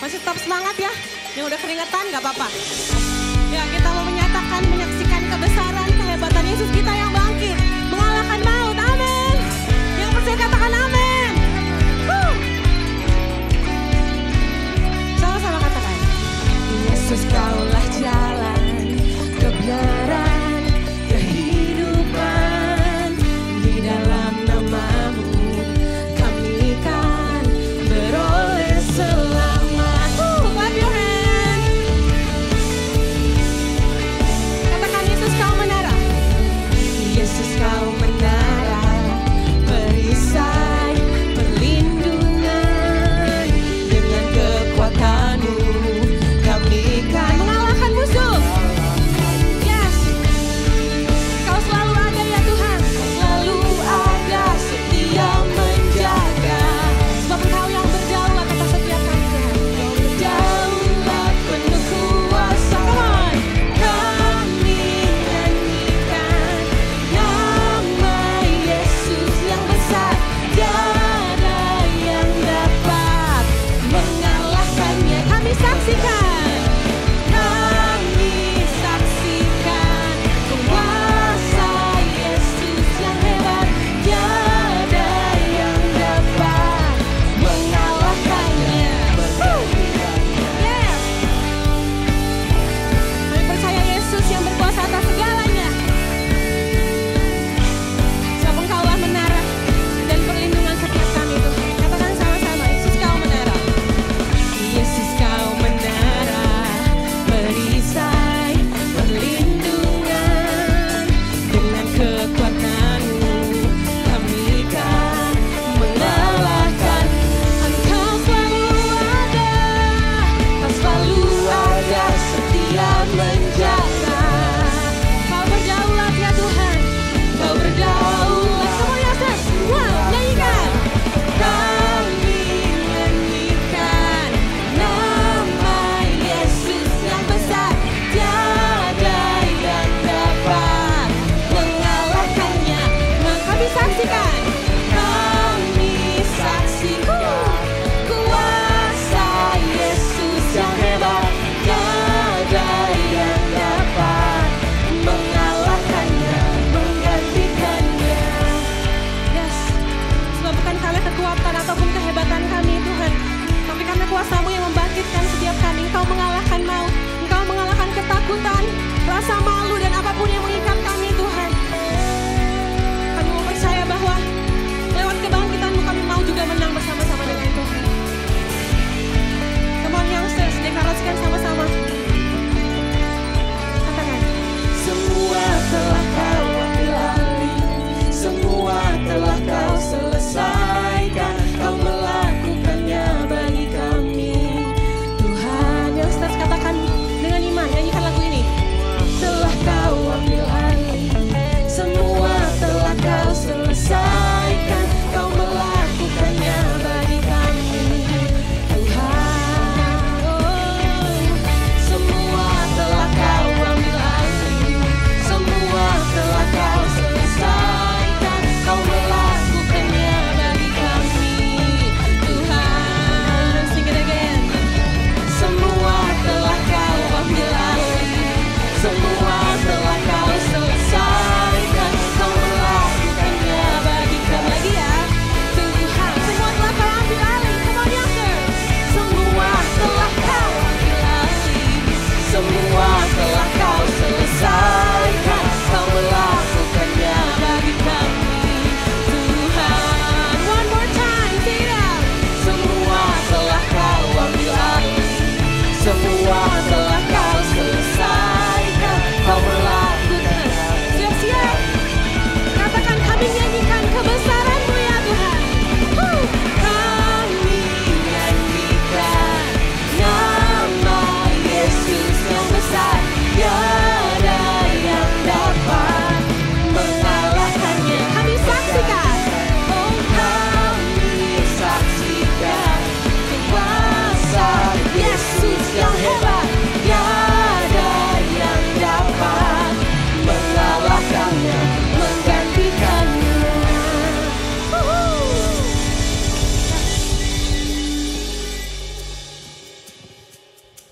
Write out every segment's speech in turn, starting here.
Masih tetap semangat ya. Yang udah keringetan gak apa-apa. Ya, kita mau menyatakan, menyaksikan kebesaran, kehebatan Yesus kita yang bangkit. Mengalahkan maut, amin. Yang percaya katakan amin. Sama-sama katakan. Yesus kaulah jalan, kebenaran, kehidupan. Di dalam namamu kami kan beroleh selamat. Clap your hand. Katakan Yesus kau menara.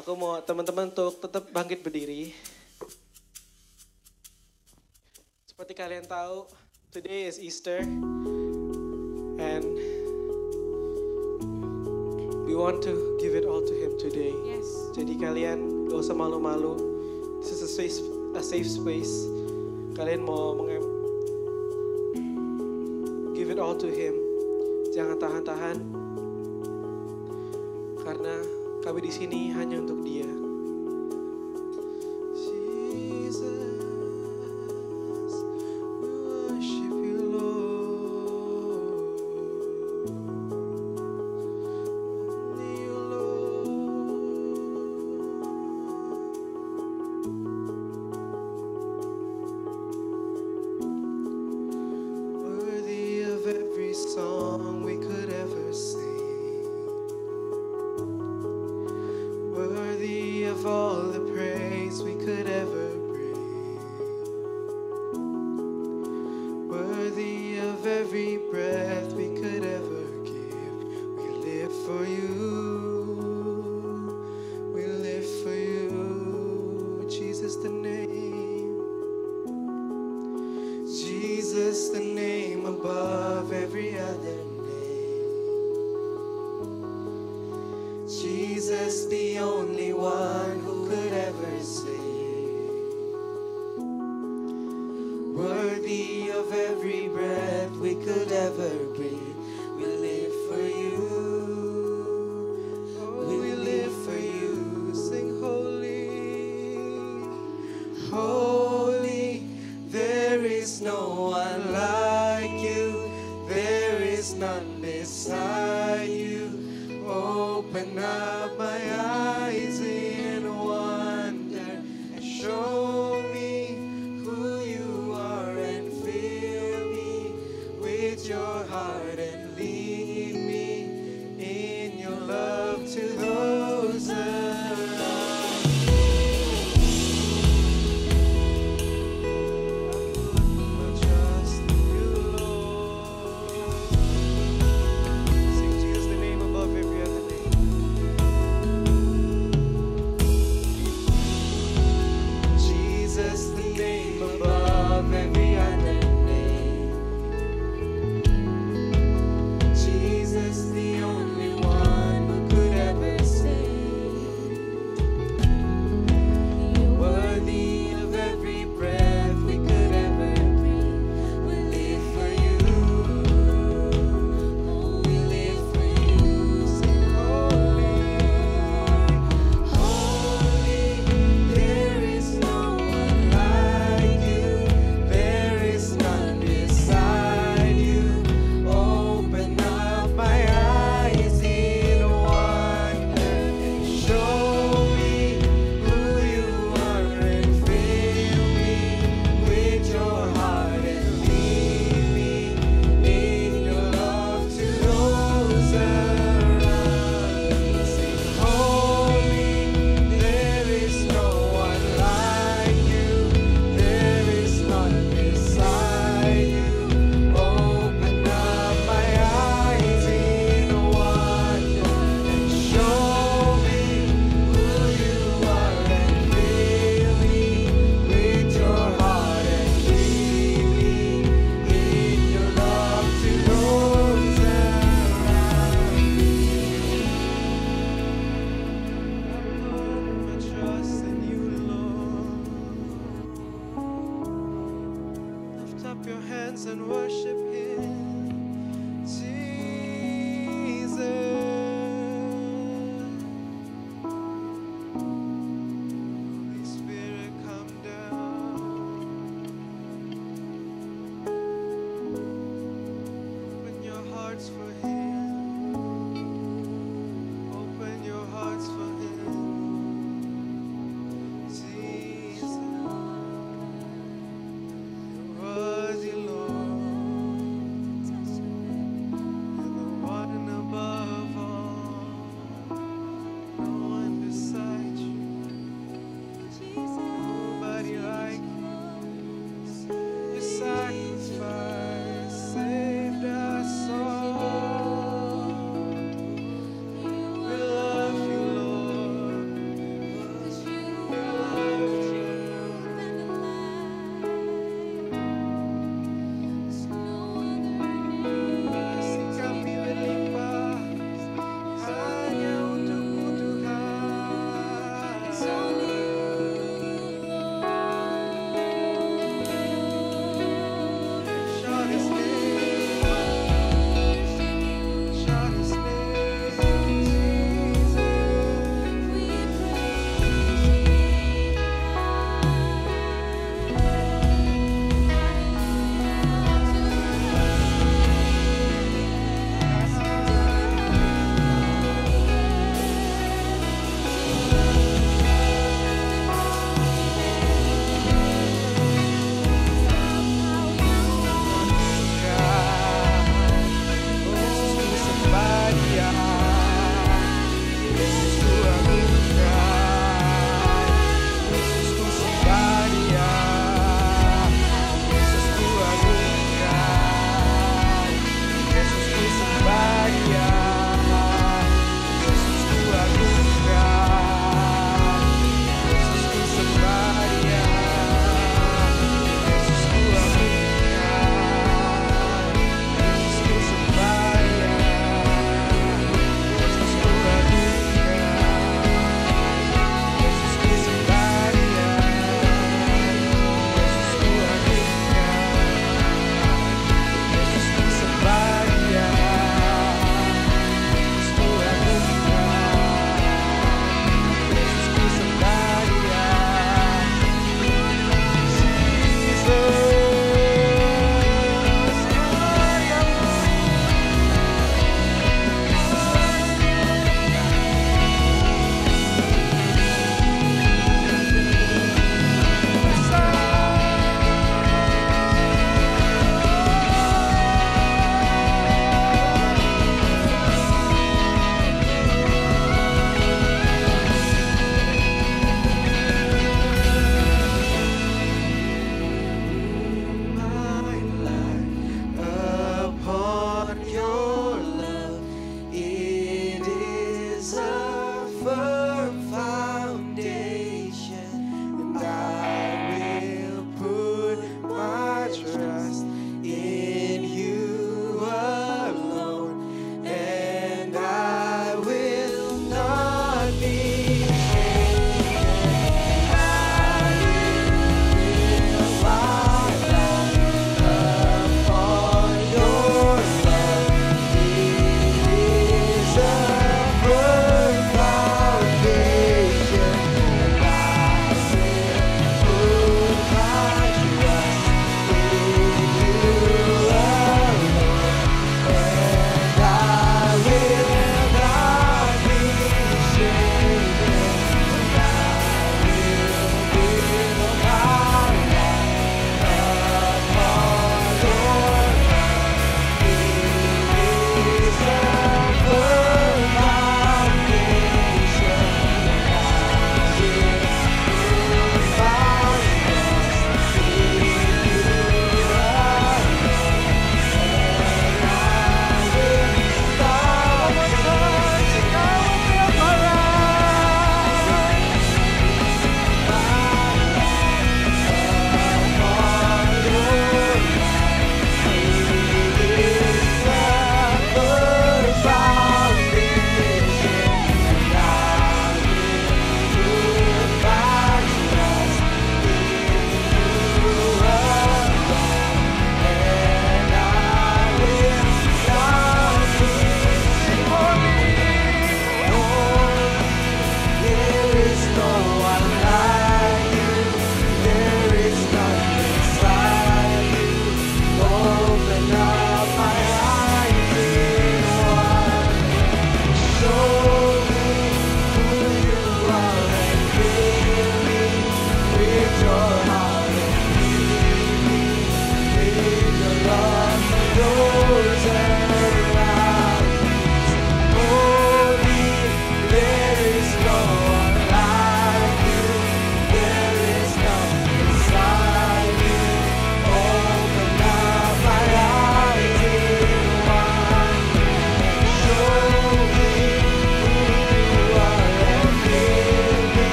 Aku mau teman-teman untuk tetap bangkit berdiri. Seperti kalian tahu, today is Easter. And we want to give it all to Him today. Yes. Jadi kalian gak usah malu-malu. This is a safe space. Kalian mau give it all to Him. Jangan tahan-tahan. Karena kami di sini hanya untuk Dia. Song we could ever sing, worthy of all the praise we could ever bring, worthy of every breath we could ever give. We live for you, we live for you, Jesus the name, Jesus the name above every other name, Jesus the only one who could ever save, worthy of every breath we could ever breathe. We live for you, we live for you. Sing holy, holy, there is no one like you. There is none beside you. Open up my eyes in wonder and show me who you are and fill me with your heart and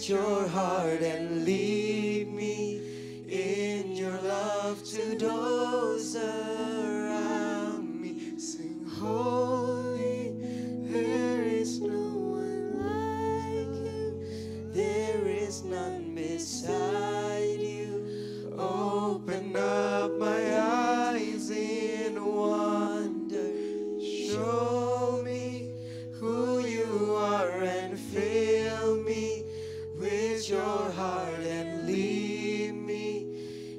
your heart and lead me in your love to those around me. Sing holy, there is no one like you, there is none beside you. Open up my eyes in wonder, show me who you are and fill me with your heart and lead me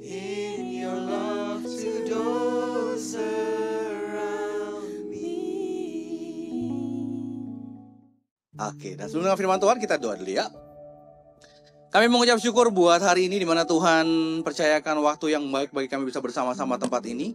in your love to those around me. Oke, dan sebelum dengar firman Tuhan kita doa dulu ya. Kami mengucap syukur buat hari ini di mana Tuhan percayakan waktu yang baik bagi kami bisa bersama-sama tempat ini.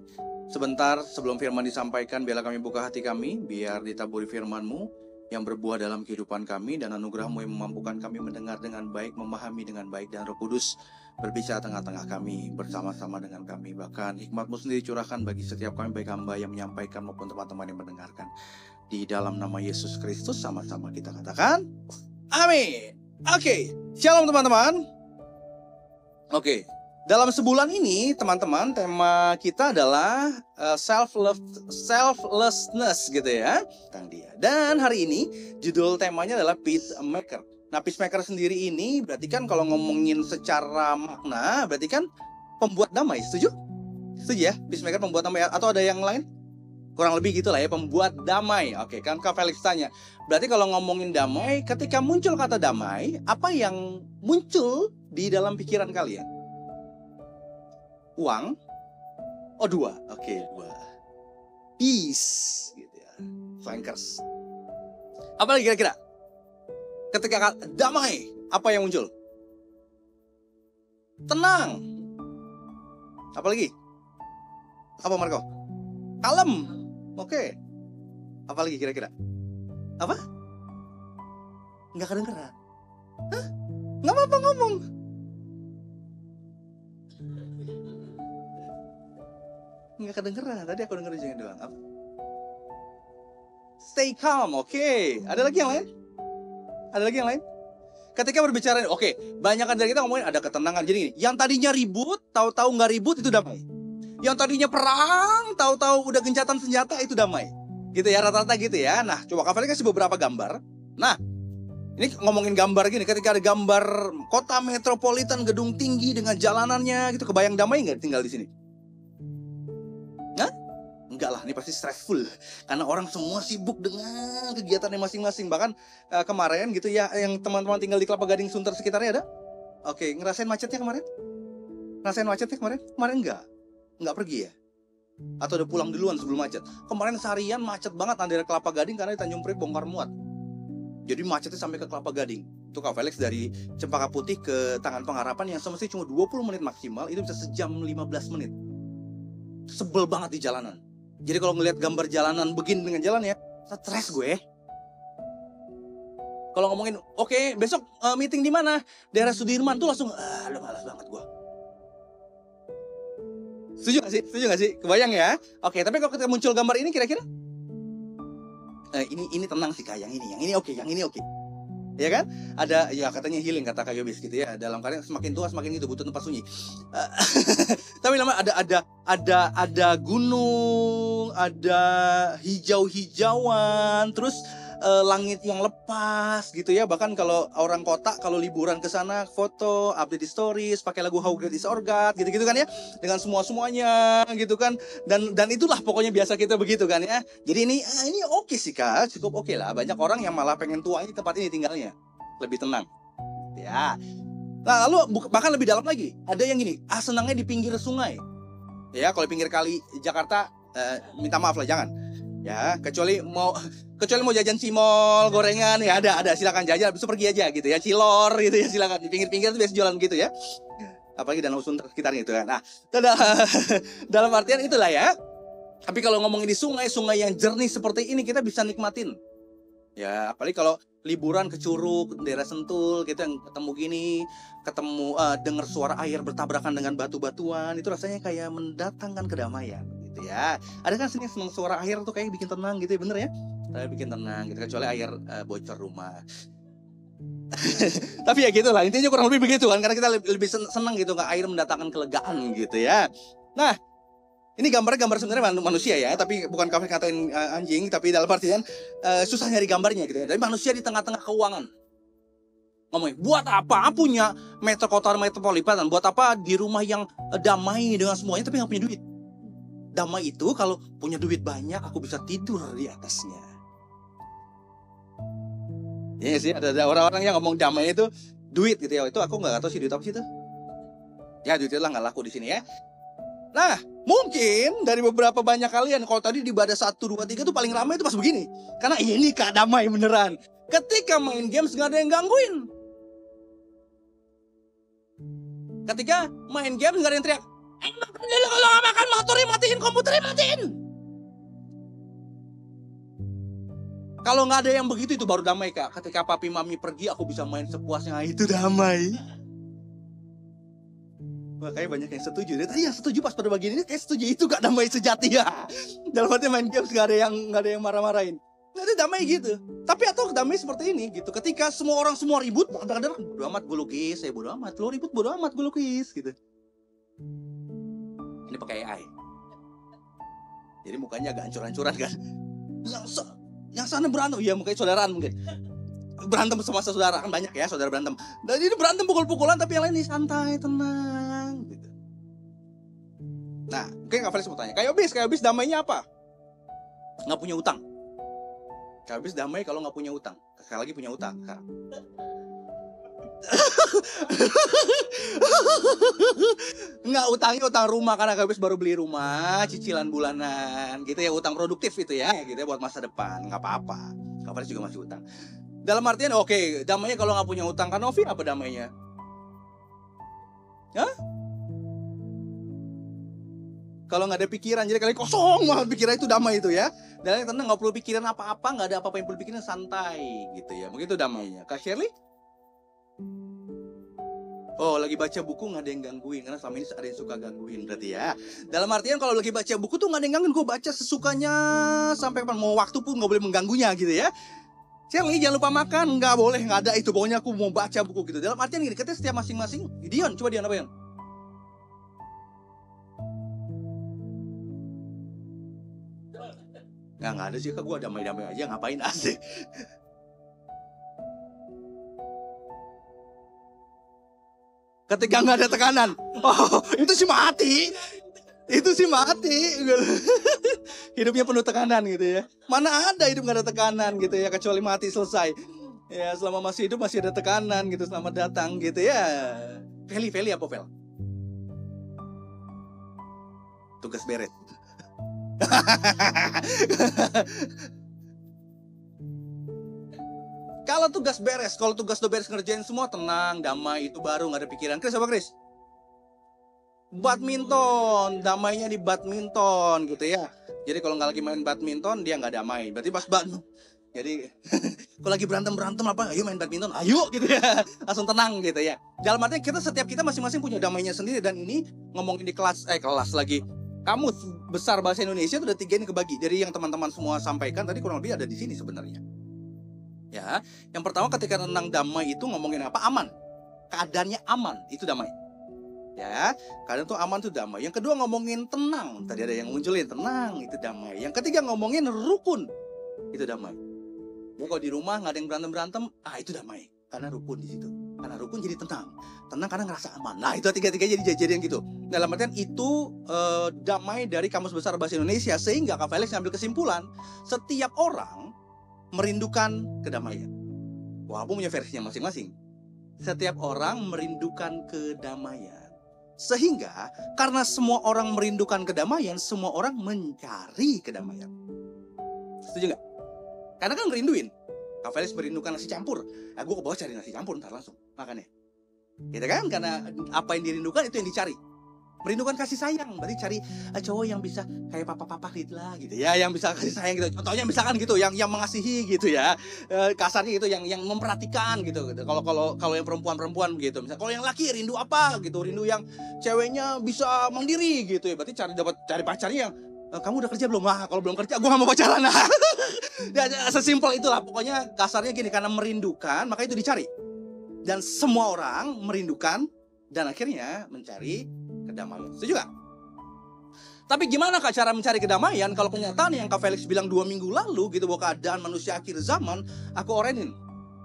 Sebentar sebelum firman disampaikan, biarlah kami buka hati kami, biar ditaburi firman-Mu yang berbuah dalam kehidupan kami, dan anugerah-Mu yang memampukan kami mendengar dengan baik, memahami dengan baik, dan Roh Kudus berbicara tengah-tengah kami, bersama-sama dengan kami. Bahkan hikmat-Mu sendiri curahkan bagi setiap kami, baik hamba yang menyampaikan maupun teman-teman yang mendengarkan. Di dalam nama Yesus Kristus sama-sama kita katakan, amin. Oke, shalom teman-teman. Oke, dalam sebulan ini teman-teman, tema kita adalah selflessness gitu ya, tentang dia. Dan hari ini judul temanya adalah peacemaker. Nah, peacemaker sendiri ini berarti kan kalau ngomongin secara makna, berarti kan pembuat damai. Setuju? Setuju ya? Peacemaker pembuat damai, atau ada yang lain? Kurang lebih gitulah ya, pembuat damai. Oke, kan Kak Felix tanya. Berarti kalau ngomongin damai, ketika muncul kata damai, apa yang muncul di dalam pikiran kalian? Uang? Oh, dua. Oke, dua. Peace gitu ya. Flankers. Apa lagi kira-kira? Ketika kata damai, apa yang muncul? Tenang. Apa lagi? Apa Marco? Kalem. Oke. Apa lagi kira-kira? Apa? Nggak kedengeran. Hah? Nggak apa-apa ngomong. Nggak kedengeran. Tadi aku dengerin jangan doang. Apa? Stay calm. Oke. Ada lagi yang lain? Ada lagi yang lain? Ketika berbicara, oke, banyakan dari kita ngomongin ada ketenangan. Jadi gini, yang tadinya ribut, tahu-tahu nggak ribut itu damai. Yang tadinya perang, tahu-tahu udah gencatan senjata itu damai. Gitu ya, rata-rata gitu ya. Nah, coba Kak Felix kasih beberapa gambar. Nah, ini ngomongin gambar gini, ketika ada gambar kota metropolitan, gedung tinggi dengan jalanannya gitu, kebayang damai nggak tinggal di sini? Hah? Enggak lah, ini pasti stressful. Karena orang semua sibuk dengan kegiatannya masing-masing. Bahkan kemarin gitu ya, yang teman-teman tinggal di Kelapa Gading, Sunter sekitarnya ada? Oke, ngerasain macetnya kemarin? Ngerasain macetnya kemarin? Kemarin enggak pergi ya? Atau udah pulang duluan sebelum macet? Kemarin seharian macet banget dari Kelapa Gading karena di Tanjung Priok bongkar muat. Jadi macetnya sampai ke Kelapa Gading. Itu Kak Felix dari Cempaka Putih ke Tangan Pengharapan yang semestinya cuma 20 menit maksimal, itu bisa sejam 15 menit. Sebel banget di jalanan. Jadi kalau ngelihat gambar jalanan begini dengan jalan ya, stres gue. Kalau ngomongin, oke, besok meeting di mana? Daerah Sudirman tuh langsung, udah malas banget gue. Setuju gak sih? Setuju gak sih? Kebayang ya? Oke, tapi kalau ketika muncul gambar ini kira-kira? Ini tenang sih Kak, yang ini oke, yang ini oke. Ya kan? Ada, ya katanya healing kata Kak Yobis gitu ya. Dalam karya semakin tua semakin gitu, butuh tempat sunyi. Tapi lama ada gunung, ada hijau-hijauan, terus langit yang lepas gitu ya. Bahkan kalau orang kota kalau liburan ke sana foto, update di stories, pakai lagu How Great Is Our God gitu-gitu kan ya. Dengan semuanya gitu kan. Dan itulah pokoknya biasa kita begitu kan ya. Jadi ini oke sih Kak, cukup oke lah. Banyak orang yang malah pengen tua di tempat ini tinggalnya. Lebih tenang. Ya. Nah, lalu bahkan lebih dalam lagi. Ada yang gini, senangnya di pinggir sungai. Ya, kalau pinggir kali Jakarta minta maaf lah jangan. Ya, kecuali mau jajan cimol, gorengan ya ada silakan jajan, habis itu pergi aja gitu ya, cilor gitu ya, silakan di pinggir-pinggir itu biasa jualan gitu ya. Apalagi Danau Sunter sekitarnya itu kan. Nah, dalam artian itulah ya. Tapi kalau ngomongin di sungai yang jernih seperti ini kita bisa nikmatin. Ya, apalagi kalau liburan ke Curug, daerah Sentul gitu yang ketemu dengar suara air bertabrakan dengan batu-batuan, itu rasanya kayak mendatangkan kedamaian gitu ya. Ada kan sini senang suara air tuh kayak bikin tenang gitu ya, bener ya? Bikin tenang gitu, kecuali air bocor rumah. Tapi ya gitu lah, intinya kurang lebih begitu kan. Karena kita lebih senang gitu, nggak, air mendatangkan kelegaan gitu ya. Nah, ini gambar sebenarnya manusia ya, tapi bukan kafir katain anjing, tapi dalam artian susah nyari gambarnya gitu ya. Tapi manusia di tengah-tengah keuangan. Ngomongin, buat apa punya metropolitan, buat apa di rumah yang damai dengan semuanya tapi nggak punya duit. Damai itu kalau punya duit banyak, aku bisa tidur di atasnya. Iya sih, ada orang-orang yang ngomong damai itu duit gitu ya. Itu aku nggak tahu sih duit apa sih itu. Ya duit itu lah nggak laku di sini ya. Nah, mungkin dari beberapa banyak kalian, kalau tadi di ibadah 1, 2, 3 itu paling ramai itu pas begini. Karena ini Kak damai beneran. Ketika main games nggak ada yang gangguin. Ketika main game nggak ada yang teriak, kalau nggak makan motornya matiin, komputernya matiin. Kalau nggak ada yang begitu itu baru damai Kak. Ketika papi mami pergi aku bisa main sepuasnya, itu damai. Makanya banyak yang setuju. Iya setuju pas pada bagian ini kayak setuju itu gak damai sejati ya. Dalam arti main games nggak ada yang marah-marahin. Nah, itu damai gitu. Tapi atau damai seperti ini gitu. Ketika semua orang ribut, kadang-kadang bodo amat gue lukis, saya bodo amat, lo ribut bodo amat gue lukis gitu. Ini pakai AI. Jadi mukanya agak hancur-hancuran kan. Yang sana berantem, ya mukanya saudaraan mungkin. Berantem sama saudara kan banyak ya saudara berantem. Dan ini berantem pukul-pukulan tapi yang lain nih santai, tenang gitu. Nah, mungkin Kak Felix mau tanya, kayak Obis damainya apa? Nggak punya utang. Kayak Obis damai kalau nggak punya utang. Sekali lagi punya utang sekarang. Nggak, utangnya utang rumah karena Kak Obis baru beli rumah, cicilan bulanan gitu ya, utang produktif itu ya, gitu ya buat masa depan, nggak apa-apa. Kak Felix juga masih utang. Dalam artian oke, damainya kalau nggak punya utang. Kan Novi apa damainya? Hah? Kalau nggak ada pikiran, jadi kali kosong banget pikiran itu damai itu ya. Dan tenang, nggak perlu pikiran apa-apa, nggak ada apa-apa yang perlu pikiran, santai gitu ya. Mungkin itu damainya. Kak Shirley? Oh, lagi baca buku nggak ada yang gangguin, karena selama ini ada yang suka gangguin berarti ya. Dalam artian kalau lagi baca buku tuh nggak ada yang gangguin, gue baca sesukanya sampai kapan mau waktu pun nggak boleh mengganggunya gitu ya. Shirley jangan lupa makan, nggak boleh, nggak ada itu, pokoknya aku mau baca buku gitu. Dalam artian gini, ketika setiap masing-masing, Dion, coba Dion apa Dion? Nggak ada sih, Kak, gue damai-damai aja, ngapain asik. Ketika nggak ada tekanan, oh itu sih mati. Itu sih mati. Hidupnya penuh tekanan gitu ya. Mana ada hidup gak ada tekanan gitu ya, kecuali mati selesai. Ya selama masih hidup masih ada tekanan gitu, selamat datang gitu ya. Feli apa Fel? Tugas beres. Kalau tugas beres, kalau tugas udah beres ngerjain semua, tenang, damai, itu baru gak ada pikiran. Chris apa Chris? Badminton, damainya di badminton gitu ya. Jadi kalau nggak lagi main badminton dia nggak damai. Berarti pas jadi kalau lagi berantem apa? Ayo main badminton, ayo gitu ya. Langsung tenang gitu ya. Dalam artinya setiap kita masing-masing punya damainya sendiri. Dan ini ngomongin di kelas lagi. Kamus besar bahasa Indonesia itu ada 3 ini kebagi. Jadi yang teman-teman semua sampaikan tadi kurang lebih ada di sini sebenarnya. Ya, yang pertama ketika tentang damai itu ngomongin apa? Aman. Keadaannya aman, itu damai. Ya, kadang tuh aman tuh damai. Yang kedua ngomongin tenang, tadi ada yang munculin tenang, itu damai. Yang ketiga ngomongin rukun, itu damai. Ya, kalau di rumah nggak ada yang berantem, itu damai, karena rukun di situ. Karena rukun jadi tenang karena ngerasa aman. Nah itu tiga jadi yang gitu. Dalam artian itu damai dari Kamus Besar Bahasa Indonesia, sehingga Kak Felix ngambil kesimpulan setiap orang merindukan kedamaian. Walaupun punya versinya masing-masing. Setiap orang merindukan kedamaian. Sehingga karena semua orang merindukan kedamaian, semua orang mencari kedamaian. Setuju gak? Karena kan ngerinduin. Kak Felix merindukan nasi campur. Gue ke bawah cari nasi campur ntar langsung makannya. Gitu kan? Karena apa yang dirindukan itu yang dicari. Merindukan kasih sayang, berarti cari cowok yang bisa kayak papa-papa gitu lah gitu ya, yang bisa kasih sayang gitu. Contohnya misalkan gitu, yang mengasihi gitu ya, kasarnya gitu, yang memperhatikan gitu. Kalau yang perempuan gitu, misalnya kalau yang laki rindu apa gitu, rindu yang ceweknya bisa mandiri gitu ya, berarti cari pacarnya yang Kamu udah kerja belum? Wah, kalau belum kerja gue gak mau pacaran. Ya, sesimpel itulah. Pokoknya kasarnya gini, karena merindukan maka itu dicari. Dan semua orang merindukan dan akhirnya mencari kedamaian. Setuju gak? Tapi gimana Kak cara mencari kedamaian kalau kenyataan yang Kak Felix bilang 2 minggu lalu gitu, bahwa keadaan manusia akhir zaman, aku orenin.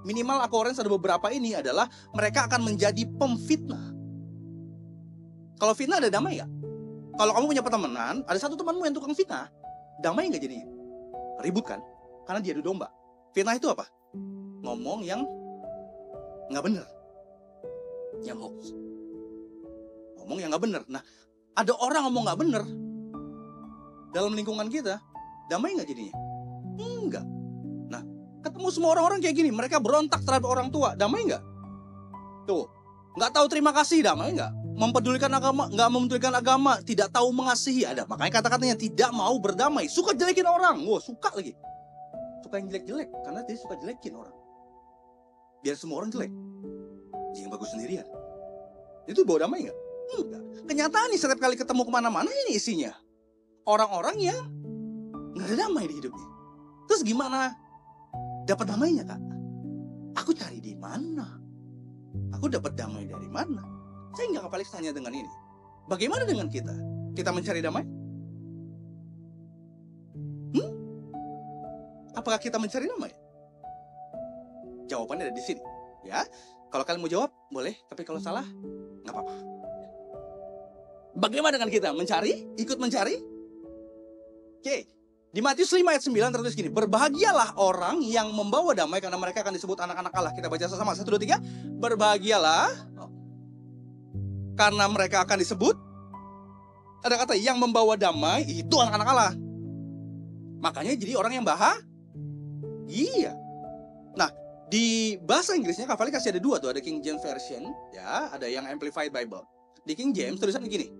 Minimal aku orange ada beberapa ini adalah mereka akan menjadi pemfitnah. Kalau fitnah ada damai gak? Kalau kamu punya pertemanan, ada satu temanmu yang tukang fitnah, damai gak jadinya? Ribut kan? Karena dia adu domba. Fitnah itu apa? Ngomong yang gak bener, yang hoax. Ngomong yang gak bener. Nah, ada orang ngomong gak bener dalam lingkungan kita, damai gak jadinya? Enggak. Nah, ketemu semua orang-orang kayak gini, mereka berontak terhadap orang tua, damai gak? Tuh, gak tahu terima kasih, damai gak? Mempedulikan agama, nggak mempedulikan agama, tidak tahu mengasihi, ada. Makanya kata-katanya tidak mau berdamai, suka jelekin orang. Wah, suka lagi. Suka yang jelek-jelek, karena dia suka jelekin orang. Biar semua orang jelek. Dia yang bagus sendirian. Itu bawa damai nggak? Enggak. Kenyataan nih, setiap kali ketemu kemana-mana ini isinya orang-orang yang nggak ada damai di hidupnya. Terus gimana dapat damainya, Kak? Aku cari di mana? Aku dapat damai dari mana? Saya nggak Felix tanya dengan ini. Bagaimana dengan kita? Kita mencari damai? Apakah kita mencari damai? Jawabannya ada di sini. Ya, kalau kalian mau jawab boleh, tapi kalau salah nggak apa-apa. Bagaimana dengan kita? Mencari? Ikut mencari? Oke. Di Matius 5 ayat 9 tertulis gini, berbahagialah orang yang membawa damai karena mereka akan disebut anak-anak Allah. Kita baca sama 1, 2, 3. Berbahagialah karena mereka akan disebut, ada kata yang membawa damai, itu anak-anak Allah. Makanya jadi orang yang bahagia. Nah, di bahasa Inggrisnya Kak Felix kasih ada 2 tuh, ada King James Version, ya, ada yang Amplified Bible. Di King James tulisannya gini,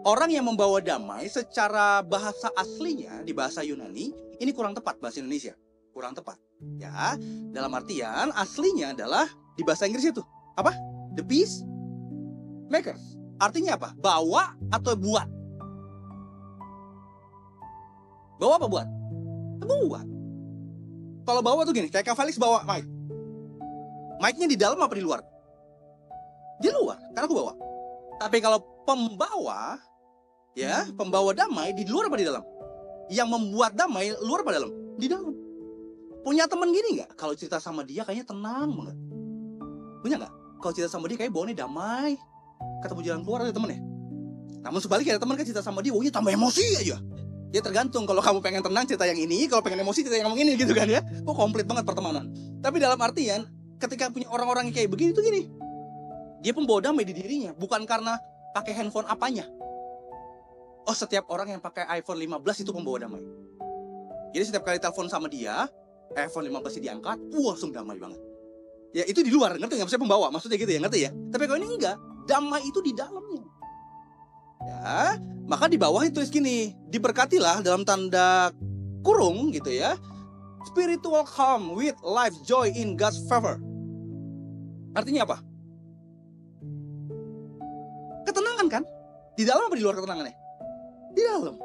orang yang membawa damai secara bahasa aslinya di bahasa Yunani, ini kurang tepat bahasa Indonesia, kurang tepat. Ya, dalam artian aslinya adalah di bahasa Inggris itu apa? The peace makers. Artinya apa? Bawa atau buat? Bawa apa buat? Buat. Kalau bawa tuh gini, kayak Kak Felix bawa mic. Mic-nya di dalam apa di luar? Di luar, karena aku bawa. Tapi kalau pembawa, ya, pembawa damai di luar apa di dalam? Yang membuat damai luar apa dalam? Di dalam. Punya teman gini nggak? Kalau cerita sama dia kayaknya tenang banget. Punya nggak? Kalau cerita sama dia kayak bawaannya damai. Ketemu jalan keluar ada temennya. Namun sebaliknya ada teman kan cerita sama dia, wah tambah emosi aja. Ya tergantung, kalau kamu pengen tenang cerita yang ini, kalau pengen emosi cerita yang ngomong ini gitu kan ya. Oh komplit banget pertemanan. Tapi dalam artian ketika punya orang-orang yang kayak begini tuh gini, dia pembawa damai di dirinya, bukan karena pakai handphone apanya. Oh setiap orang yang pakai iPhone 15 itu pembawa damai. Jadi setiap kali telepon sama dia, iPhone 15 diangkat, langsung damai banget. Ya itu di luar, ngerti nggak? Maksudnya pembawa, maksudnya gitu ya, ngerti ya? Tapi kalau ini enggak, damai itu di dalamnya. Ya, maka di bawah itu tulis gini, diberkatilah dalam tanda kurung gitu ya, spiritual calm with life joy in God's favor. Artinya apa? Ketenangan kan? Di dalam apa di luar ketenangannya? Di dalam.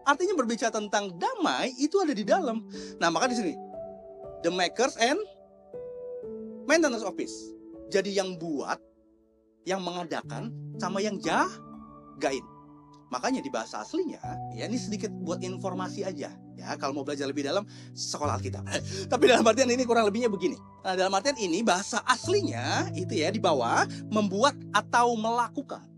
Artinya berbicara tentang damai itu ada di dalam. Nah maka di sini, the makers and maintenance of peace. Jadi yang buat, yang mengadakan, sama yang jagain. Makanya di bahasa aslinya, ya ini sedikit buat informasi aja. Ya kalau mau belajar lebih dalam, sekolah Alkitab. Tapi dalam artian ini kurang lebihnya begini. Nah dalam artian ini bahasa aslinya itu ya di bawah, membuat atau melakukan.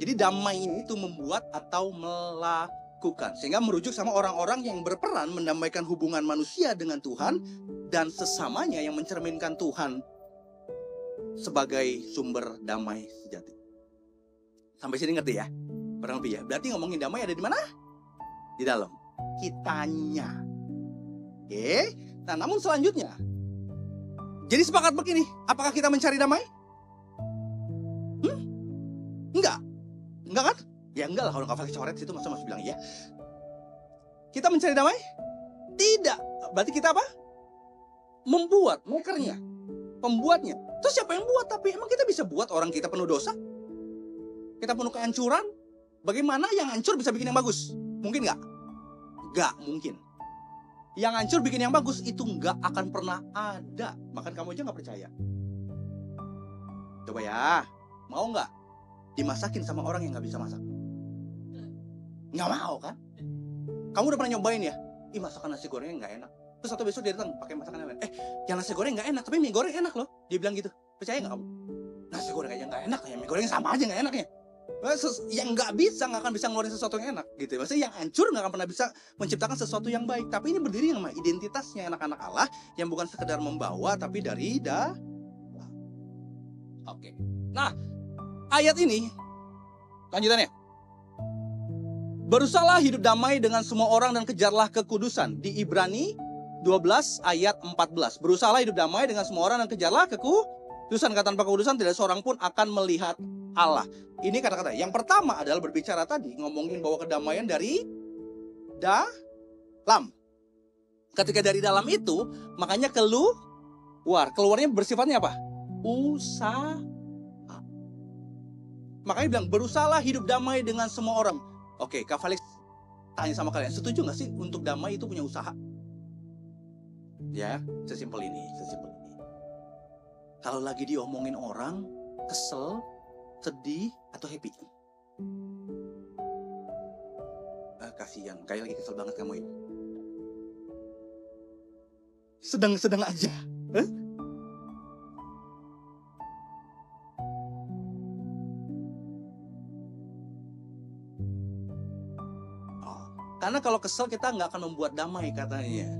Jadi damai ini itu membuat atau melakukan. Sehingga merujuk sama orang-orang yang berperan mendamaikan hubungan manusia dengan Tuhan dan sesamanya yang mencerminkan Tuhan sebagai sumber damai sejati. Sampai sini ngerti ya? Kurang lebih ya. Berarti ngomongin damai ada di mana? Di dalam kitanya. Oke. Nah, namun selanjutnya, jadi sepakat begini, apakah kita mencari damai? Enggak. Enggak kan? Ya enggak lah, kalau Kak Felix coret situ masa masih bilang iya. Kita mencari damai? Tidak. Berarti kita apa? Membuat, makernya, pembuatnya. Terus siapa yang buat? Tapi emang kita bisa buat orang kita penuh dosa? Kita penuh kehancuran? Bagaimana yang hancur bisa bikin yang bagus? Mungkin nggak? Nggak mungkin. Yang hancur bikin yang bagus itu nggak akan pernah ada. Bahkan kamu aja nggak percaya. Coba ya, mau nggak dimasakin sama orang yang nggak bisa masak? Nggak mau kan? Kamu udah pernah nyobain ya? Ih, masakan nasi gorengnya nggak enak. Terus satu besok dia datang pakai masakan yang lain. Yang nasi goreng nggak enak, tapi mie goreng enak loh. Dia bilang gitu. Percaya nggak kamu? Nasi goreng aja nggak enak, ya mie goreng sama aja nggak enaknya. Yang nggak akan bisa ngeluarin sesuatu yang enak gitu. Maksudnya yang hancur nggak akan pernah bisa menciptakan sesuatu yang baik. Tapi ini berdiri sama identitasnya anak-anak Allah yang bukan sekedar membawa, tapi dari Oke. Nah, ayat ini lanjutannya. Berusahalah hidup damai dengan semua orang dan kejarlah kekudusan. Di Ibrani 12 ayat 14. Berusahalah hidup damai dengan semua orang dan kejarlah kekudusan. Kata tanpa kekudusan tidak seorang pun akan melihat Allah. Ini kata-kata. Yang pertama adalah berbicara tadi, ngomongin bahwa kedamaian dari dalam. Ketika dari dalam itu, makanya keluarnya bersifatnya apa? Usaha. Makanya bilang, berusahalah hidup damai dengan semua orang. Oke, Kak Felix tanya sama kalian, setuju gak sih untuk damai itu punya usaha? Ya, sesimpel ini. Kalau lagi diomongin orang, kesel, sedih, atau happy? Kasihan, kayak lagi kesel banget kamu ya. Sedang-sedang aja. Karena kalau kesel kita nggak akan membuat damai katanya.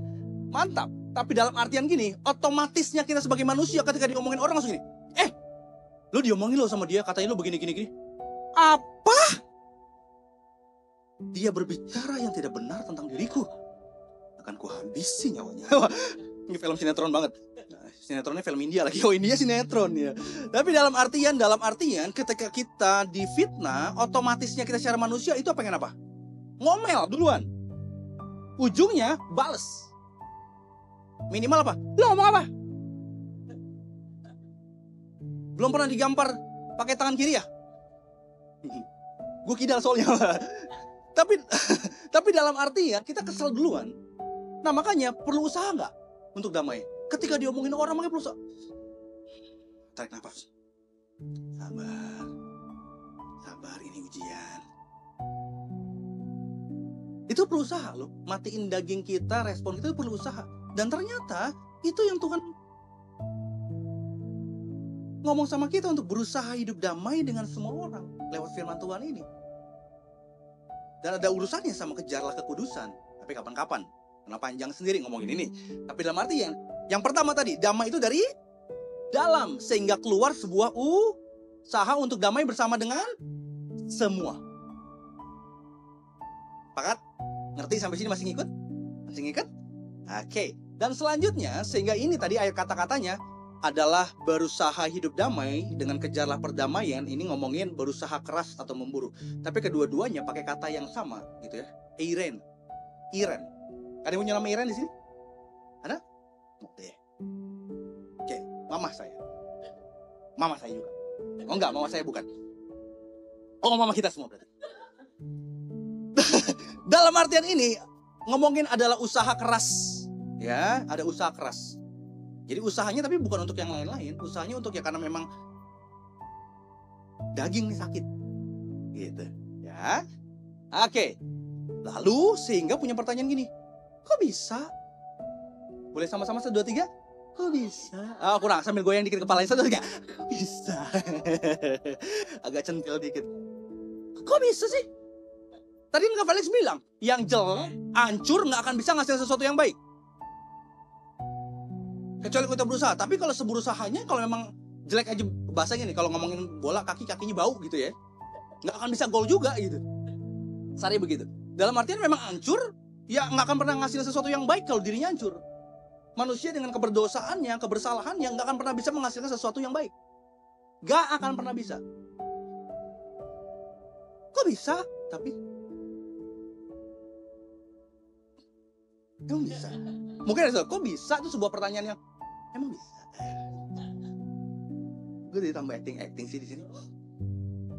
Mantap. Tapi dalam artian gini, otomatisnya kita sebagai manusia ketika diomongin orang langsung gini. Lu diomongin lo sama dia, katanya lu begini. Apa? Dia berbicara yang tidak benar tentang diriku. Akan kuhabisi nyawanya. Ini film sinetron banget. Sinetronnya film India lagi. Oh, India sinetron ya. Tapi dalam artian ketika kita difitnah, otomatisnya kita secara manusia itu pengen apa? Ngomel duluan. Ujungnya bales. Minimal apa? Lo ngomong apa? Belum pernah digampar pakai tangan kiri ya? Gue kidal soalnya. Tapi dalam arti ya kita kesel duluan. Nah makanya perlu usaha nggak untuk damai? Ketika diomongin orang makanya perlu usaha. Tarik nafas. Sabar ini ujian. Itu perlu usaha loh. Matiin daging kita, respon kita itu perlu usaha. Dan ternyata itu yang Tuhan ngomong sama kita untuk berusaha hidup damai dengan semua orang lewat firman Tuhan ini. Dan ada urusannya sama kejarlah kekudusan. Tapi kapan-kapan. Karena panjang sendiri ngomongin ini. Tapi dalam arti yang pertama tadi, damai itu dari dalam. Sehingga keluar sebuah usaha untuk damai bersama dengan semua. Pakat? Ngerti sampai sini masih ngikut? Masih ngikut? Oke. Dan selanjutnya, sehingga ini tadi ayat kata-katanya adalah berusaha hidup damai dengan kejarlah perdamaian. Ini ngomongin berusaha keras atau memburu. Tapi kedua-duanya pakai kata yang sama gitu ya. Iren. Ada yang punya nama Iren di sini? Ada? Oke, mama saya. Mama saya juga. Oh enggak, mama saya bukan. Oh, mama kita semua berarti. Dalam artian ini ngomongin adalah usaha keras. Ya, ada usaha keras. Jadi usahanya tapi bukan untuk yang lain-lain. Usahanya untuk ya karena memang daging nih sakit. Gitu. Ya. Oke. Lalu sehingga punya pertanyaan gini. Kok bisa? Boleh sama-sama 1, 2, 3? Kok bisa? Kurang. Sambil goyang dikit kepalanya. 1, 2, 3. Kok bisa? Agak centil dikit. Kok bisa sih? Tadi Kak Felix bilang, yang jelek, hancur, gak akan bisa ngasih sesuatu yang baik. Kecuali kita berusaha. Tapi kalau seberusahanya, kalau memang jelek aja, bahasanya nih, kalau ngomongin bola, kakinya bau gitu ya. Gak akan bisa gol juga gitu. Sari begitu. Dalam artian memang hancur, ya gak akan pernah ngasih sesuatu yang baik kalau dirinya hancur. Manusia dengan keberdosaannya, kebersalahannya, gak akan pernah bisa menghasilkan sesuatu yang baik. Gak akan pernah bisa. Kok bisa? Tapi emang bisa? Mungkin ada kok bisa itu sebuah pertanyaan yang emang bisa. Gue ditambah acting sih di sini.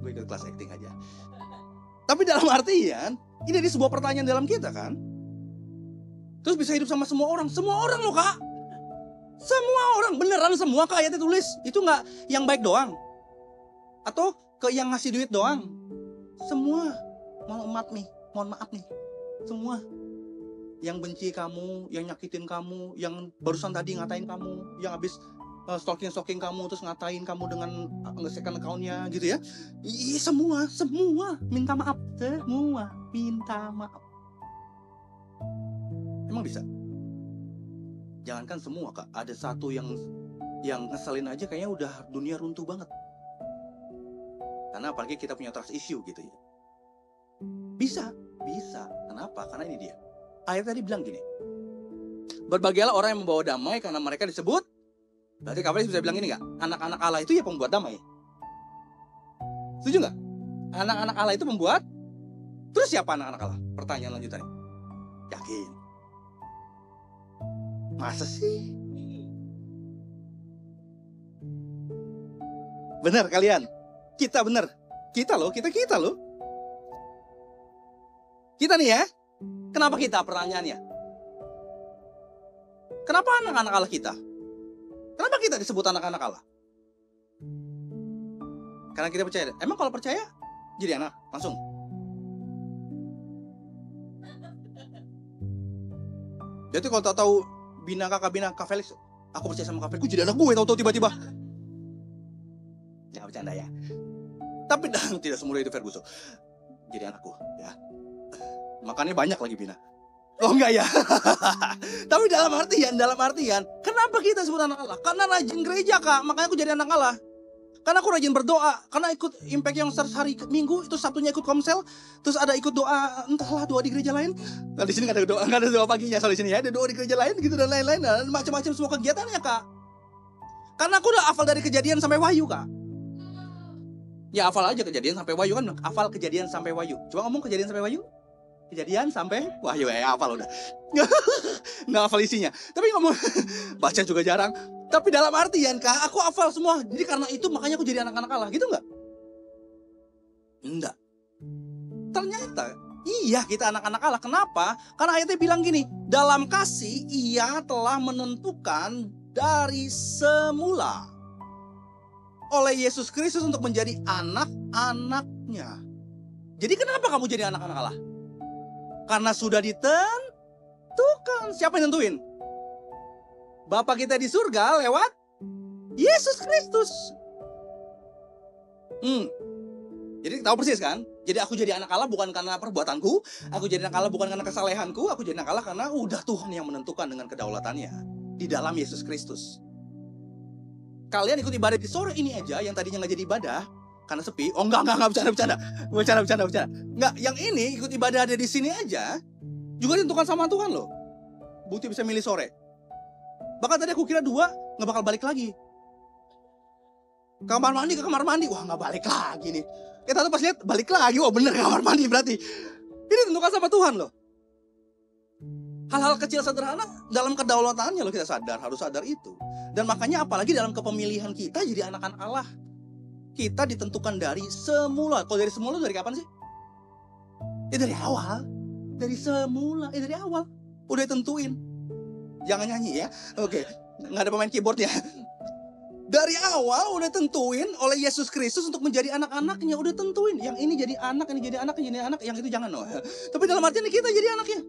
Gue ikut kelas acting aja. Tapi dalam artian Ini jadi sebuah pertanyaan dalam kita kan. Terus bisa hidup sama semua orang loh Kak. Semua orang, beneran semua Kak ayatnya tulis. Itu gak yang baik doang. Atau ke yang ngasih duit doang. Semua. Mohon maaf nih. Semua. Yang benci kamu, yang nyakitin kamu, yang barusan tadi ngatain kamu, yang habis stalking kamu terus ngatain kamu dengan nge-second account-nya gitu ya. Semua minta maaf. Semua minta maaf. Emang bisa? Jangankan semua Kak, ada satu yang ngeselin aja kayaknya udah dunia runtuh banget. Karena apalagi kita punya trust issue gitu ya. Bisa. Kenapa? Karena ini dia. Ayat tadi bilang gini. Berbahagialah orang yang membawa damai karena mereka disebut. Berarti Kavelis bisa bilang gini gak? Anak-anak Allah itu ya pembuat damai. Setuju gak? Anak-anak Allah itu membuat. Terus siapa anak-anak Allah? Pertanyaan lanjutannya. Yakin? Masa sih? Benar kalian? Kita benar. Kita loh. Kita nih ya. Kenapa kita pertanyaannya? Kenapa anak-anak Allah kita? Kenapa kita disebut anak-anak Allah? Karena kita percaya. Emang kalau percaya jadi anak langsung? Jadi kalau tahu bina Kak Felix, aku percaya sama Kak Felix, aku jadi anak gue tahu-tahu tiba-tiba. Jangan bercanda ya. Tapi tidak semudah itu Ferguson. Jadi anakku ya. Makannya banyak lagi bina. Oh enggak ya. Tapi dalam artian, kenapa kita sebut anak Allah? Karena rajin gereja Kak, makanya aku jadi anak Allah. Karena aku rajin berdoa, karena ikut impact yang hari Minggu, itu Sabtunya ikut komsel, terus ada ikut doa, entahlah doa di gereja lain. Nah di sini nggak ada doa paginya, soal di sini ya ada doa di gereja lain gitu dan lain-lain, dan macam-macam semua kegiatannya Kak. Karena aku udah hafal dari Kejadian sampai Wahyu Kak. Ya hafal aja Kejadian sampai Wahyu kan, hafal Kejadian sampai Wahyu. Coba ngomong Kejadian sampai Wahyu. Kejadian sampai Wahyu ya hafal udah. Nggak hafal isinya. Tapi ngomong baca juga jarang. Tapi dalam artian Kak, aku hafal semua. Jadi karena itu makanya aku jadi anak-anak Allah, gitu nggak? Enggak. Ternyata iya kita anak-anak Allah. Kenapa? Karena ayatnya bilang gini, dalam kasih ia telah menentukan dari semula oleh Yesus Kristus untuk menjadi anak-anaknya. Jadi kenapa kamu jadi anak-anak Allah? Karena sudah ditentukan. Siapa yang nentuin? Bapa kita di surga lewat Yesus Kristus. Jadi tahu persis kan? Jadi aku jadi anak Allah bukan karena perbuatanku, aku jadi anak Allah bukan karena kesalehanku, aku jadi anak Allah karena udah Tuhan yang menentukan dengan kedaulatannya di dalam Yesus Kristus. Kalian ikut ibadah di sore ini aja yang tadinya nggak jadi ibadah karena sepi. Oh enggak bercanda. Enggak, yang ini ikut ibadah ada di sini aja juga ditentukan sama Tuhan loh. Bukti bisa milih sore. Bahkan tadi aku kira 2 nggak bakal balik lagi. Ke kamar mandi, wah nggak balik lagi nih. Kita tuh pas lihat balik lagi, wah bener kamar mandi berarti. Ini ditentukan sama Tuhan loh. Hal-hal kecil sederhana dalam kedaulatannya loh kita harus sadar itu. Dan makanya apalagi dalam kepemilihan kita jadi anak-anak Allah. Kita ditentukan dari semula. Kalau dari semula dari kapan sih? Ya dari awal. Dari semula, dari awal. Udah tentuin. Jangan nyanyi ya. Oke. Nggak ada pemain keyboard ya. Dari awal udah tentuin oleh Yesus Kristus untuk menjadi anak-anaknya. Udah tentuin. Yang ini jadi anak, ini jadi anak, ini jadi anak. Yang itu jangan loh. Tapi dalam artian kita jadi anaknya.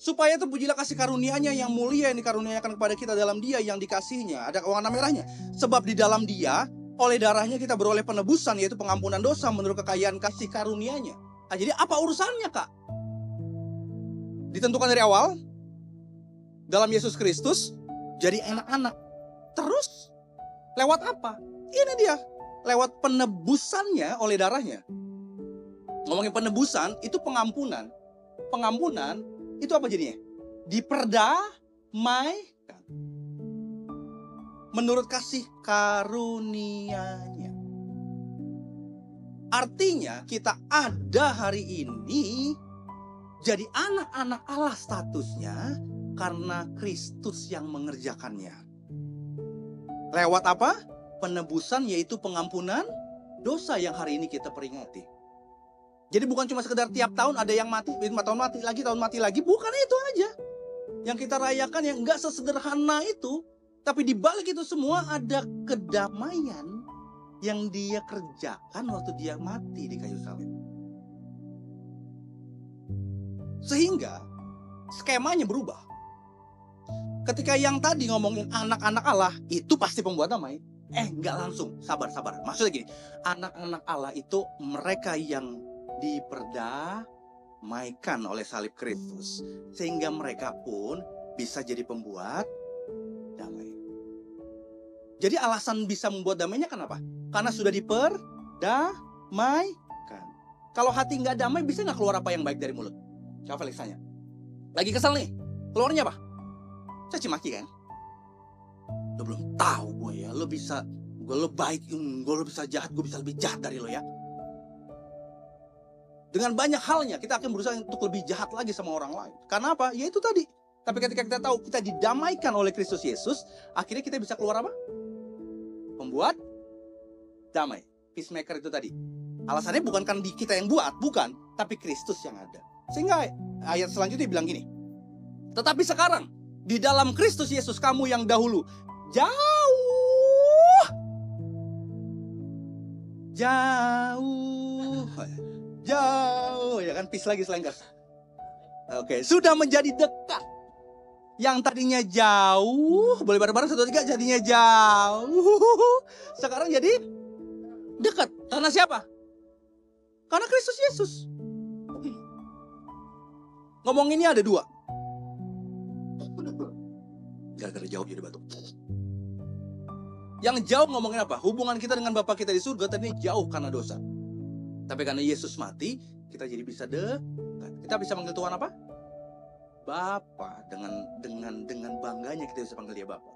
Supaya terpujilah kasih karunia-Nya yang mulia yang dikaruniakan kepada kita dalam Dia yang dikasihnya. Ada warna merahnya. Sebab di dalam Dia, oleh darahnya kita beroleh penebusan, yaitu pengampunan dosa menurut kekayaan kasih karunia-Nya. Nah, jadi apa urusannya Kak? Ditentukan dari awal. Dalam Yesus Kristus jadi anak-anak. Terus lewat apa? Ini dia. Lewat penebusannya oleh darahnya. Ngomongin penebusan itu pengampunan. Pengampunan itu apa jadinya? Diperdamaikan. Menurut kasih karunia-Nya. Artinya kita ada hari ini jadi anak-anak Allah statusnya karena Kristus yang mengerjakannya. Lewat apa? Penebusan, yaitu pengampunan dosa yang hari ini kita peringati. Jadi bukan cuma sekedar tiap tahun ada yang mati, 5 tahun mati lagi, bukan itu aja. Yang kita rayakan yang enggak sesederhana itu. Tapi di balik itu semua ada kedamaian yang dia kerjakan waktu dia mati di kayu salib. Sehingga skemanya berubah. Ketika yang tadi ngomongin anak-anak Allah, itu pasti pembuat damai. Enggak langsung, sabar. Maksudnya gini, anak-anak Allah itu mereka yang diperdamaikan oleh salib Kristus. Sehingga mereka pun bisa jadi pembuat damai. Jadi alasan bisa membuat damainya kenapa? Karena sudah diperdamaikan. Kalau hati nggak damai, bisa nggak keluar apa yang baik dari mulut? Coba Felix tanya. Lagi kesel nih, keluarnya apa? Caci maki kan? Lo belum tahu gue ya, lo baik, lo bisa jahat, gue bisa lebih jahat dari lo ya. Dengan banyak halnya kita akan berusaha untuk lebih jahat lagi sama orang lain. Karena apa? Ya itu tadi. Tapi ketika kita tahu kita didamaikan oleh Kristus Yesus, akhirnya kita bisa keluar apa? Pembuat damai. Peacemaker itu tadi. Alasannya bukan kan kita yang buat, bukan. Tapi Kristus yang ada. Sehingga ayat selanjutnya bilang gini. Tetapi sekarang, di dalam Kristus Yesus kamu yang dahulu jauh, ya kan, peace lagi selengkap. Oke, sudah menjadi dekat. Yang tadinya jauh, boleh bareng-bareng 1, 2, 3, jadinya jauh. Sekarang jadi dekat. Karena siapa? Karena Kristus Yesus. Ngomonginnya ada 2. Gara-gara jauh jadi batuk. Yang jauh ngomongin apa? Hubungan kita dengan Bapa kita di surga tadinya jauh karena dosa. Tapi karena Yesus mati, kita jadi bisa dekat. Kita bisa panggil Tuhan apa? Bapa. Dengan bangganya kita bisa panggil dia Bapa.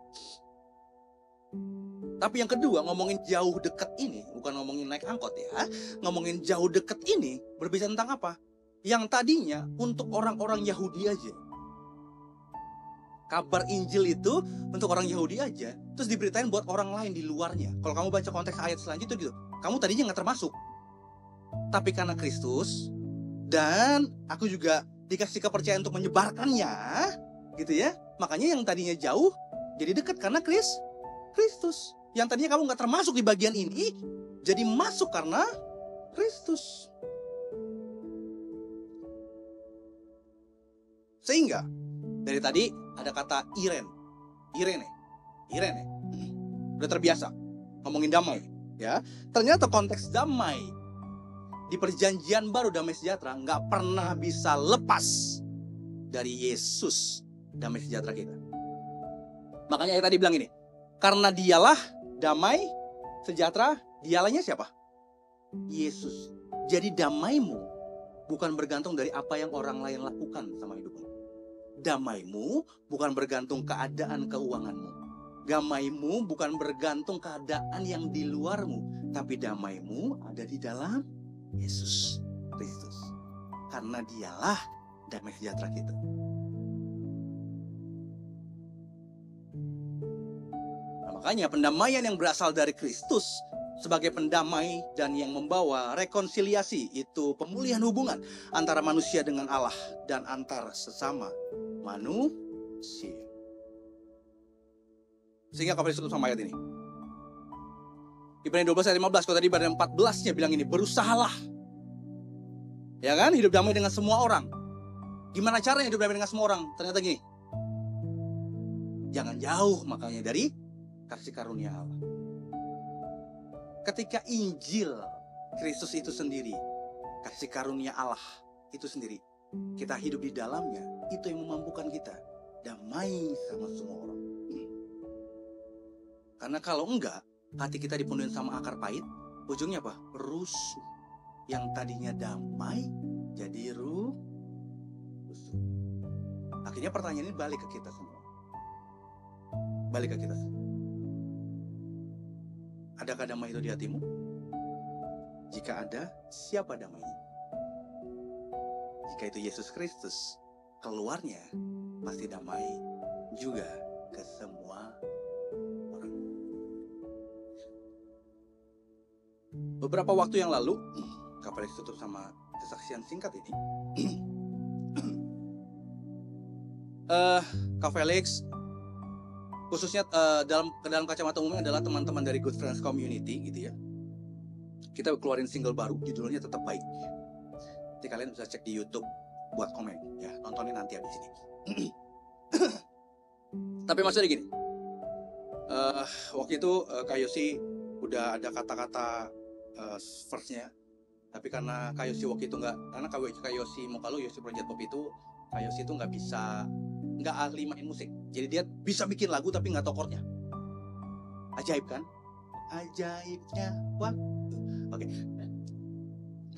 Tapi yang kedua, ngomongin jauh dekat ini, bukan ngomongin naik angkot ya. Ngomongin jauh dekat ini berbicara tentang apa? Yang tadinya untuk orang-orang Yahudi aja. Kabar Injil itu untuk orang Yahudi aja, terus diberitain buat orang lain di luarnya. Kalau kamu baca konteks ayat selanjutnya gitu, kamu tadinya nggak termasuk. Tapi karena Kristus, dan aku juga dikasih kepercayaan untuk menyebarkannya, gitu ya. Makanya yang tadinya jauh, jadi dekat karena Kristus. Yang tadinya kamu nggak termasuk di bagian ini, jadi masuk karena Kristus. Sehingga dari tadi ada kata Irene. Udah terbiasa ngomongin damai, ya. Ternyata konteks damai di perjanjian baru, damai sejahtera, nggak pernah bisa lepas dari Yesus, damai sejahtera kita. Makanya ayat tadi bilang ini, karena dialah damai sejahtera, dialahnya siapa? Yesus. Jadi damaimu bukan bergantung dari apa yang orang lain lakukan sama hidupmu. Damaimu bukan bergantung keadaan keuanganmu. Damaimu bukan bergantung keadaan yang di luarmu. Tapi damaimu ada di dalam Yesus Kristus. Karena dialah damai sejahtera kita. Nah, makanya pendamaian yang berasal dari Kristus sebagai pendamai dan yang membawa rekonsiliasi, itu pemulihan hubungan antara manusia dengan Allah dan antar sesama manusia. Sehingga kembali tutup sama ayat ini. Ibrani 12 ayat 15, kalau tadi pada 14-nya bilang ini, berusahalah. Ya kan, hidup damai dengan semua orang. Gimana caranya hidup damai dengan semua orang? Ternyata gini. Jangan jauh makanya dari kasih karunia Allah. Ketika Injil Kristus itu sendiri, kasih karunia Allah itu sendiri, kita hidup di dalamnya, itu yang memampukan kita damai sama semua orang. Karena kalau enggak, hati kita dipenuhi sama akar pahit, ujungnya apa? Rusuh. Yang tadinya damai jadi rusuh. Akhirnya pertanyaan ini balik ke kita semua. Balik ke kita semua. Adakah damai itu di hatimu? Jika ada, siapa damainya? Jika itu Yesus Kristus, keluarnya pasti damai juga ke semua orang. Beberapa waktu yang lalu, kapal tutup sama kesaksian singkat ini. Kak Felix, khususnya dalam kacamata umumnya adalah teman-teman dari Good Friends Community gitu ya. Kita keluarin single baru, judulnya Tetap Baik. Nanti kalian bisa cek di YouTube buat komen ya, nontonin nanti habis ini. Tapi maksudnya gini, waktu itu Kak Yosi udah ada kata-kata verse-nya, tapi karena Kak Yosi waktu itu karena Kak Yosi Mokalu, Yosi Project Pop itu, Kak Yosi itu nggak ahli main musik, jadi dia bisa bikin lagu tapi nggak tahu chordnya. Ajaib kan? Ajaibnya waktu. Oke.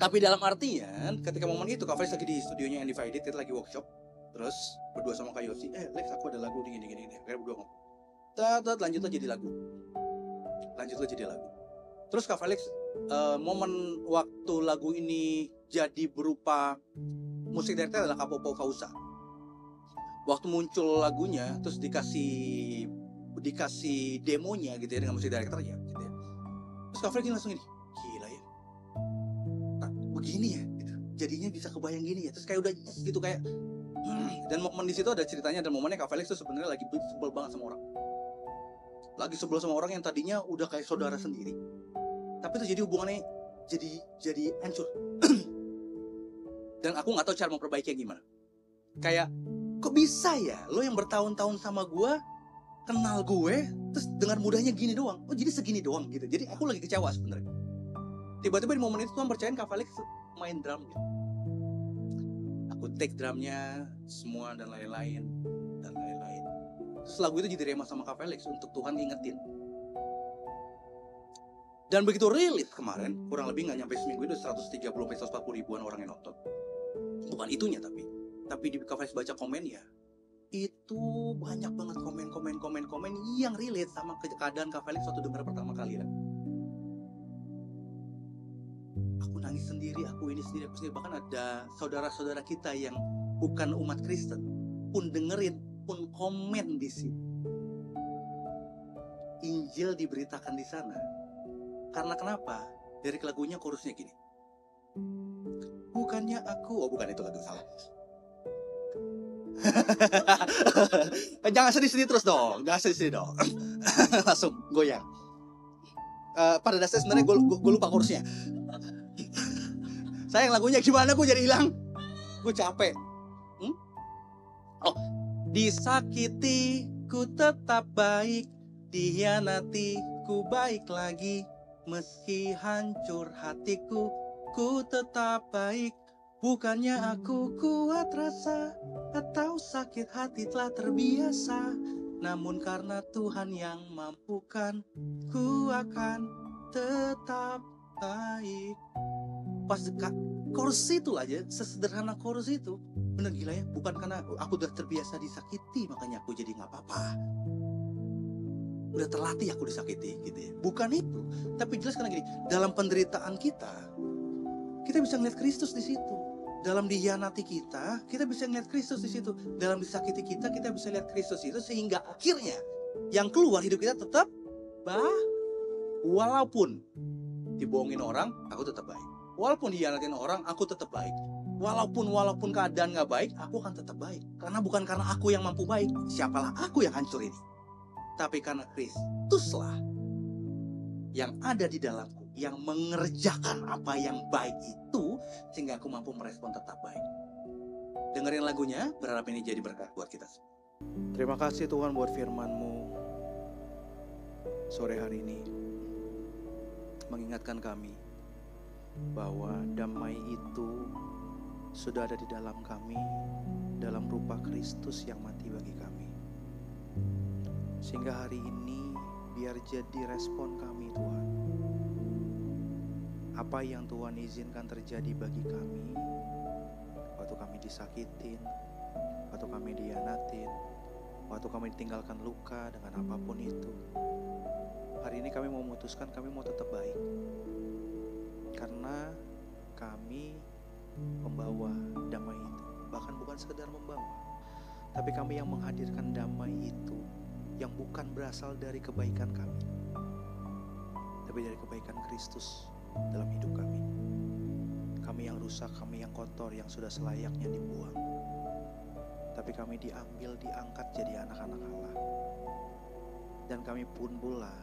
Tapi dalam artian, ketika momen itu Kak Felix lagi di studionya Undivided, kita lagi workshop, terus berdua sama Kak Yosi, Lex aku ada lagu gini. Akhirnya berdua ngomong, lanjutlah jadi lagu. Terus Kak Felix, momen waktu lagu ini jadi berupa musik director adalah Kak Popo Fausa. Waktu muncul lagunya, terus dikasih demonya gitu ya dengan musik directornya gitu ya. Terus Kak Felix langsung ini, gila ya, begini ya gitu. Jadinya bisa kebayang gini ya. Terus kayak udah gitu kayak dan momen di situ ada ceritanya, dan momennya Kak Felix tuh sebenarnya lagi sebel banget sama orang. Lagi sebel sama orang yang tadinya udah kayak saudara sendiri. Tapi itu jadi hubungannya jadi hancur. Dan aku nggak tahu cara memperbaikinya gimana. Kayak kok bisa ya lo yang bertahun-tahun sama gue, kenal gue, terus dengan mudahnya gini doang. Oh jadi segini doang gitu. Jadi aku lagi kecewa sebenarnya. Tiba-tiba di momen itu Tuhan percayain Kak Felix main drum gitu. Aku take drumnya semua dan lain-lain. Terus lagu itu jadi rema sama Kak Felix untuk Tuhan ngingetin. Dan begitu rilis kemarin, kurang lebih nggak nyampe seminggu itu 130-140 ribuan orang yang nonton. Bukan itunya tapi di Kak Felix baca komennya, itu banyak banget komen yang relate sama keadaan Kak Felix waktu dengar pertama kali lah. Aku nangis sendiri, aku sendiri. Bahkan ada saudara-saudara kita yang bukan umat Kristen pun dengerin, pun komen di situ. Injil diberitakan di sana. Karena kenapa? Dari lagunya chorusnya gini. Bukannya aku, bukan itu lagu salah. Jangan sedih-sedih terus dong, langsung goyang. Pada dasarnya sebenarnya gue lupa chorusnya. Sayang lagunya gimana, gue jadi hilang. Gue capek. Disakiti ku tetap baik, dihianati ku baik lagi. Meski hancur hatiku, ku tetap baik. Bukannya aku kuat rasa, atau sakit hati telah terbiasa. Namun karena Tuhan yang mampukan, ku akan tetap baik. Pas chorus itu aja, sesederhana chorus itu, bener gila ya. Bukan karena aku udah terbiasa disakiti, makanya aku jadi gak apa-apa. Udah terlatih aku disakiti gitu ya. Bukan itu. Tapi jelas karena gini, dalam penderitaan kita bisa ngeliat Kristus di situ. Dalam dihianati kita bisa ngeliat Kristus di situ. Dalam disakiti kita bisa lihat Kristus itu, sehingga akhirnya yang keluar hidup kita tetap walaupun dibohongin orang, aku tetap baik. Walaupun dihianatin orang, aku tetap baik. Walaupun keadaan gak baik, aku akan tetap baik. Karena bukan karena aku yang mampu baik, siapalah aku yang hancur ini. Tapi karena Kristuslah yang ada di dalamku, yang mengerjakan apa yang baik itu, sehingga aku mampu merespon tetap baik. Dengerin lagunya, berharap ini jadi berkat buat kita semua. Terima kasih Tuhan buat firman-Mu sore hari ini. Mengingatkan kami bahwa damai itu sudah ada di dalam kami, dalam rupa Kristus yang mati bagi kami. Sehingga hari ini biar jadi respon kami Tuhan. Apa yang Tuhan izinkan terjadi bagi kami, waktu kami disakitin, waktu kami dihianatin, waktu kami ditinggalkan luka dengan apapun itu. Hari ini kami mau memutuskan kami mau tetap baik. Karena kami membawa damai itu. Bahkan bukan sekedar membawa, tapi kami yang menghadirkan damai itu, yang bukan berasal dari kebaikan kami, tapi dari kebaikan Kristus dalam hidup kami. kami yang rusak, kami yang kotor, yang sudah selayaknya dibuang. Tapi kami diambil, diangkat jadi anak-anak Allah. Dan kami pun pula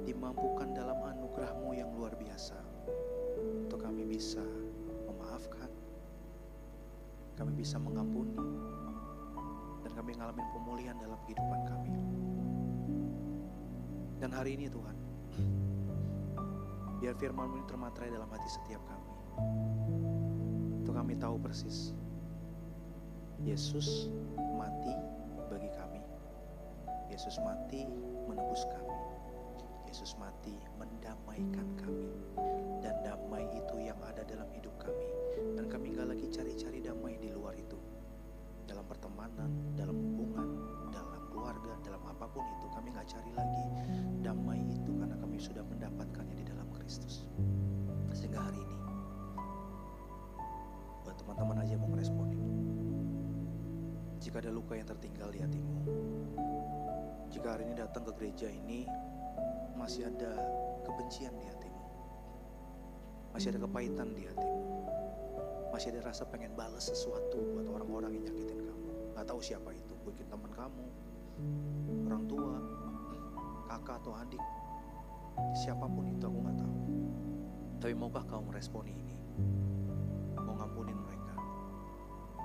dimampukan dalam anugerah-Mu yang luar biasa untuk kami bisa memaafkan, kami bisa mengampuni, dan kami ngalamin pemulihan dalam kehidupan kami. Dan hari ini Tuhan, biar firman-Mu ini termaterai dalam hati setiap kami, untuk kami tahu persis Yesus mati bagi kami. Yesus mati menebus kami. Yesus mati mendamaikan kami. Dan damai itu yang ada dalam hidup kami. Dan kami gak lagi cari-cari damai di luar itu. Dalam pertemanan, dalam hubungan, dalam keluarga, dalam apapun itu. Kami gak cari lagi damai itu karena kami sudah mendapatkannya di dalam Kristus. Sehingga hari ini, buat teman-teman aja mau merespon ini. Jika ada luka yang tertinggal di hatimu, jika hari ini datang ke gereja ini masih ada kebencian di hatimu, masih ada kepahitan di hatimu, masih ada rasa pengen balas sesuatu buat orang-orang yang nyakitin kamu, gak tahu siapa itu, mungkin teman kamu, orang tua, kakak atau adik, siapapun itu aku gak tahu. Tapi maukah kau meresponi ini? Mau ngampunin mereka?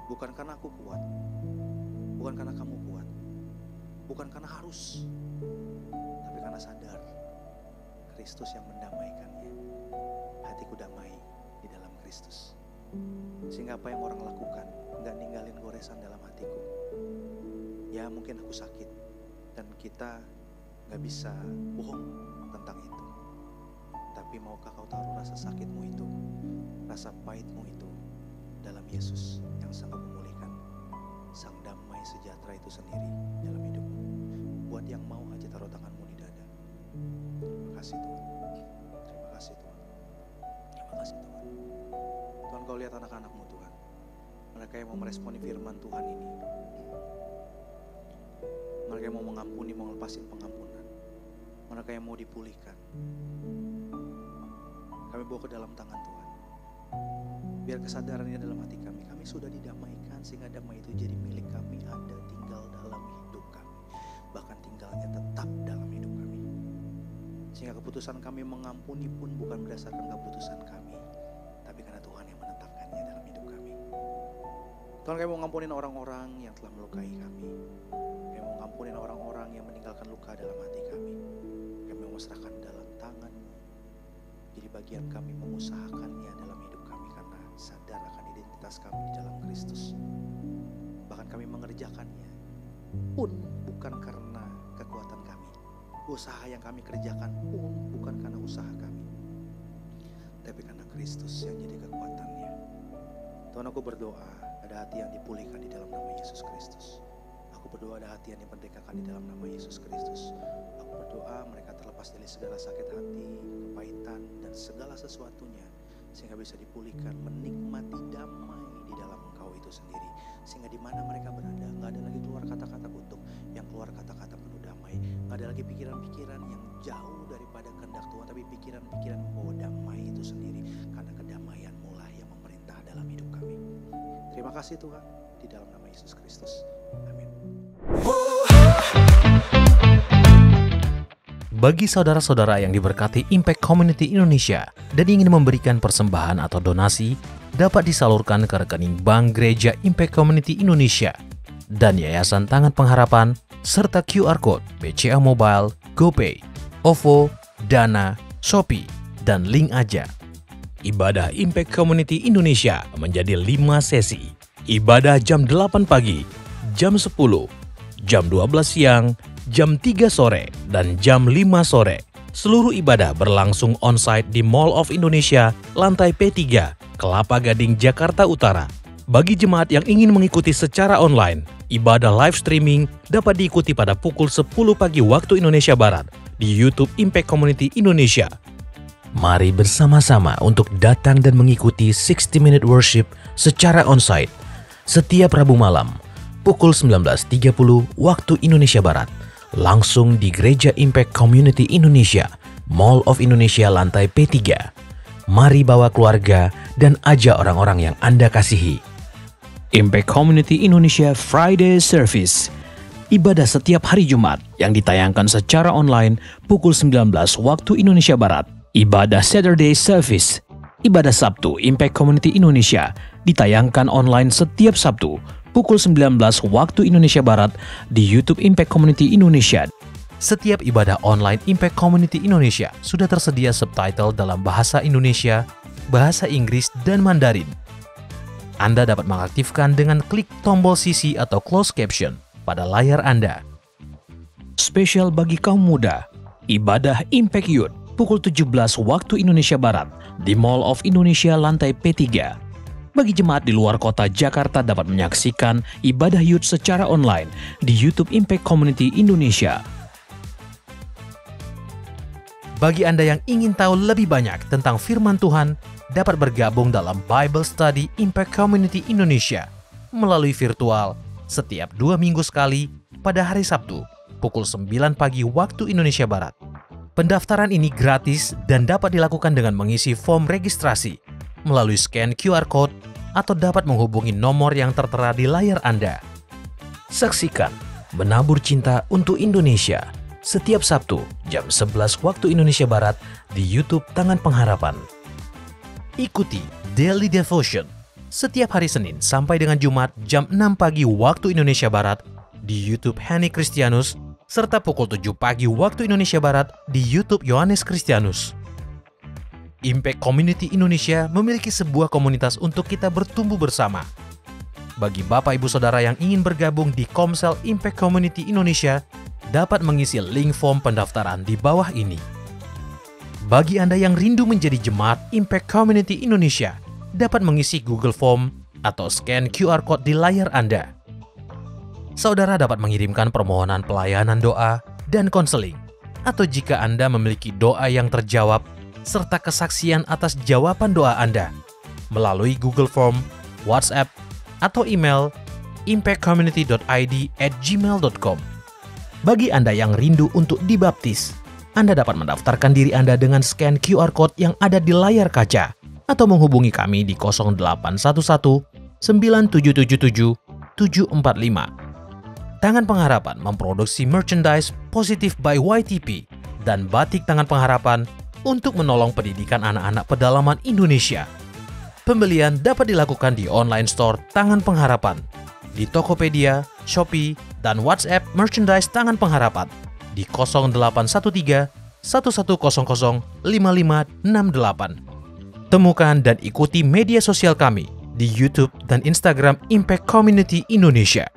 Bukan karena aku kuat, bukan karena kamu kuat, bukan karena harus, tapi karena sadar Kristus yang mendamaikannya. Hatiku damai di dalam Kristus. Sehingga apa yang orang lakukan gak ninggalin goresan dalam hatiku. Ya mungkin aku sakit dan kita gak bisa bohong tentang itu. Tapi maukah kau taruh rasa sakitmu itu, rasa pahitmu itu dalam Yesus yang sanggup memulihkan, sang damai sejahtera itu sendiri dalam hidupmu. Buat yang mau aja taruh tanganmu di dada. Terima kasih Tuhan. Terima kasih Tuhan. Terima kasih Tuhan. Tuhan, kau lihat anak-anakmu Tuhan. Mereka yang mau meresponi firman Tuhan ini. Mereka yang mau mengampuni, mau lepasin pengampunan. Mereka yang mau dipulihkan. Kami bawa ke dalam tangan Tuhan. Biar kesadaran ini dalam hati kami. Kami sudah didamaikan sehingga damai itu jadi milik kami, ada tinggal dalam hidup kami. Bahkan tinggalnya tetap dalam hidup kami. Sehingga keputusan kami mengampuni pun bukan berdasarkan keputusan kami, tapi karena Tuhan yang menetapkannya dalam hidup kami. Tuhan, kami mau ngampunin orang-orang yang telah melukai kami. Kami mau ngampunin orang-orang yang meninggalkan luka dalam hati kami. Kami mau serahkan dalam tangan-Mu. Jadi bagian kami mengusahakannya dalam hidup kami karena sadar akan identitas kami di dalam Kristus. Bahkan kami mengerjakannya pun bukan karena kekuatan kami. Usaha yang kami kerjakan pun bukan karena usaha kami, tapi karena Kristus yang jadi kekuatannya. Tuhan, aku berdoa ada hati yang dipulihkan di dalam nama Yesus Kristus. Aku berdoa ada hati yang diperdekakan di dalam nama Yesus Kristus. Aku berdoa mereka terlepas dari segala sakit hati, kepahitan, dan segala sesuatunya, sehingga bisa dipulihkan, menikmati damai di dalam Engkau itu sendiri. Sehingga di mana mereka berada, gak ada lagi keluar kata-kata kutuk, yang keluar kata-kata penuh damai. Gak ada lagi pikiran-pikiran yang jauh daripada kehendak Tuhan, tapi pikiran-pikiran membawa damai itu sendiri. Karena kedamaian mulai yang memerintah dalam hidup kami. Terima kasih Tuhan, di dalam nama Yesus Kristus. Amin. Bagi saudara-saudara yang diberkati Impact Community Indonesia dan ingin memberikan persembahan atau donasi, dapat disalurkan ke rekening Bank Gereja Impact Community Indonesia dan Yayasan Tangan Pengharapan, serta QR Code BCA Mobile, GoPay, OVO, Dana, Shopee, dan Link Aja. Ibadah Impact Community Indonesia menjadi 5 sesi. Ibadah jam 8 pagi, jam 10, jam 12 siang, jam 3 sore, dan jam 5 sore. Seluruh ibadah berlangsung on-site di Mall of Indonesia, lantai P3, Kelapa Gading, Jakarta Utara. Bagi jemaat yang ingin mengikuti secara online, ibadah live streaming dapat diikuti pada pukul 10 pagi waktu Indonesia Barat di YouTube Impact Community Indonesia. Mari bersama-sama untuk datang dan mengikuti 60 Minute Worship secara on-site setiap Rabu malam pukul 19.30 waktu Indonesia Barat. Langsung di Gereja Impact Community Indonesia, Mall of Indonesia lantai P3, Mari bawa keluarga dan ajak orang-orang yang Anda kasihi. Impact Community Indonesia Friday Service. Ibadah setiap hari Jumat yang ditayangkan secara online pukul 19 waktu Indonesia Barat. Ibadah Saturday Service. Ibadah Sabtu Impact Community Indonesia ditayangkan online setiap Sabtu pukul 19 waktu Indonesia Barat di YouTube Impact Community Indonesia. Setiap ibadah online Impact Community Indonesia sudah tersedia subtitle dalam bahasa Indonesia, bahasa Inggris, dan Mandarin. Anda dapat mengaktifkan dengan klik tombol CC atau closed caption pada layar Anda. Spesial bagi kaum muda, ibadah Impact Youth pukul 17 waktu Indonesia Barat di Mall of Indonesia lantai P3. Bagi jemaat di luar kota Jakarta dapat menyaksikan ibadah youth secara online di YouTube Impact Community Indonesia. Bagi Anda yang ingin tahu lebih banyak tentang firman Tuhan, dapat bergabung dalam Bible Study Impact Community Indonesia melalui virtual setiap 2 minggu sekali pada hari Sabtu pukul 9 pagi waktu Indonesia Barat. Pendaftaran ini gratis dan dapat dilakukan dengan mengisi form registrasi melalui scan QR Code atau dapat menghubungi nomor yang tertera di layar Anda. Saksikan Menabur Cinta untuk Indonesia setiap Sabtu jam 11 waktu Indonesia Barat di YouTube Tangan Pengharapan. Ikuti Daily Devotion setiap hari Senin sampai dengan Jumat jam 6 pagi waktu Indonesia Barat di YouTube Henny Kristianus serta pukul 7 pagi waktu Indonesia Barat di YouTube Yohanes Kristianus. Impact Community Indonesia memiliki sebuah komunitas untuk kita bertumbuh bersama. Bagi Bapak Ibu Saudara yang ingin bergabung di Komsel Impact Community Indonesia, dapat mengisi link form pendaftaran di bawah ini. Bagi Anda yang rindu menjadi jemaat Impact Community Indonesia, dapat mengisi Google Form atau scan QR Code di layar Anda. Saudara dapat mengirimkan permohonan pelayanan doa dan konseling, atau jika Anda memiliki doa yang terjawab, serta kesaksian atas jawaban doa Anda, melalui Google Form, WhatsApp, atau email impactcommunity.id@gmail.com. Bagi Anda yang rindu untuk dibaptis, Anda dapat mendaftarkan diri Anda dengan scan QR Code yang ada di layar kaca atau menghubungi kami di 0811 9777 745. Tangan Pengharapan memproduksi merchandise Positive by YTP dan batik Tangan Pengharapan untuk menolong pendidikan anak-anak pedalaman Indonesia. Pembelian dapat dilakukan di online store Tangan Pengharapan, di Tokopedia, Shopee, dan WhatsApp merchandise Tangan Pengharapan di 0813 1100 5568. Temukan dan ikuti media sosial kami di YouTube dan Instagram Impact Community Indonesia.